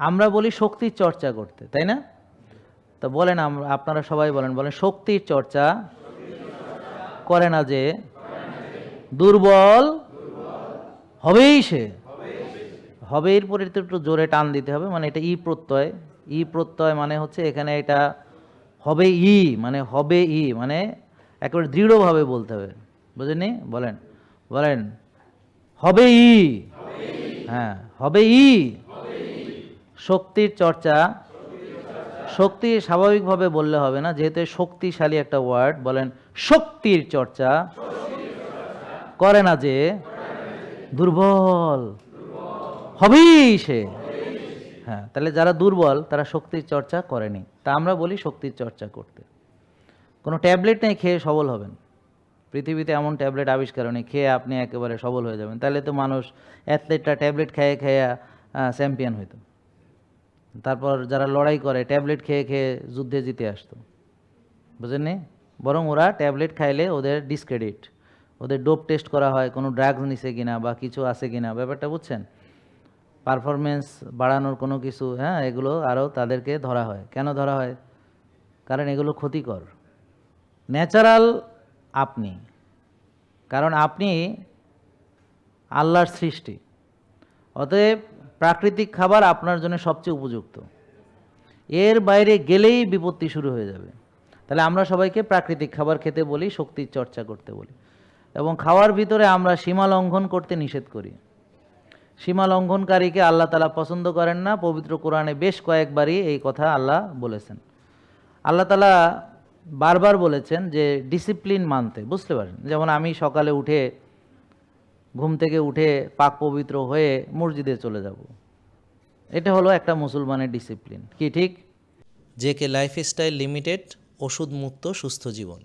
আমরা বলি শক্তির চর্চা করতে, তাই না? তো বলেন, আপনারা সবাই বলেন শক্তির চর্চা করে না যে দুর্বল হবেই সে। হবে এর পরে একটু জোরে টান দিতে হবে, মানে এটা ই প্রত্যয়। ই প্রত্যয় মানে হচ্ছে এখানে এটা হবে ই, মানে হবে ই, মানে একেবারে দৃঢ়ভাবে বলতে হবে, বুঝেননি? বলেন বলেন হবে ই। হ্যাঁ, হবে ই। শক্তির চর্চা, শক্তি স্বাভাবিকভাবে বললে হবে না, যেহেতু শক্তিশালী একটা ওয়ার্ড। বলেন শক্তির চর্চা করে না যে দুর্বল হবেই সে। হ্যাঁ, তাহলে যারা দুর্বল তারা শক্তির চর্চা করেনি, তা আমরা বলি শক্তির চর্চা করতে। কোনো ট্যাবলেট নেই খেয়ে সবল হবেন, পৃথিবীতে এমন ট্যাবলেট আবিষ্কার নেই খেয়ে আপনি একেবারে সবল হয়ে যাবেন। তাহলে তো মানুষ, অ্যাথলেটরা ট্যাবলেট খেয়ে খেয়ে চ্যাম্পিয়ন হইতো। তারপর যারা লড়াই করে ট্যাবলেট খেয়ে খেয়ে যুদ্ধে জিতে আসতো, বুঝেননি? বরং ওরা ট্যাবলেট খাইলে ওদের ডিসক্রেডিট, ওদের ডোপ টেস্ট করা হয়, কোনো ড্রাগস নিছে কিনা বা কিছু আছে কিনা, ব্যাপারটা বুঝছেন? পারফরমেন্স বাড়ানোর কোনো কিছু, হ্যাঁ, এগুলো আরও তাদেরকে ধরা হয়। কেন ধরা হয়? কারণ এগুলো ক্ষতিকর। ন্যাচারাল আপনি, কারণ আপনি আল্লাহর সৃষ্টি, অতএব প্রাকৃতিক খাবার আপনার জন্য সবচেয়ে উপযুক্ত। এর বাইরে গেলেই বিপত্তি শুরু হয়ে যাবে। তাহলে আমরা সবাইকে প্রাকৃতিক খাবার খেতে বলি, শক্তির চর্চা করতে বলি, এবং খাওয়ার ভিতরে আমরা সীমা লঙ্ঘন করতে নিষেধ করি। সীমা লঙ্ঘনকারীকে আল্লাহ তাআলা পছন্দ করেন না। পবিত্র কোরআনে বেশ কয়েকবারই এই কথা আল্লাহ বলেছেন। আল্লাহ তাআলা বারবার বলেছেন যে ডিসিপ্লিন মানতে, বুঝতে পারেন? যেমন আমি সকালে উঠে, ঘুম থেকে উঠে পাক পবিত্র হয়ে মসজিদে চলে যাব, এটা হলো একটা মুসলমানের ডিসিপ্লিন। কি ঠিক? জেকে লাইফস্টাইল লিমিটেড, ওষুধ মুক্ত সুস্থ জীবন।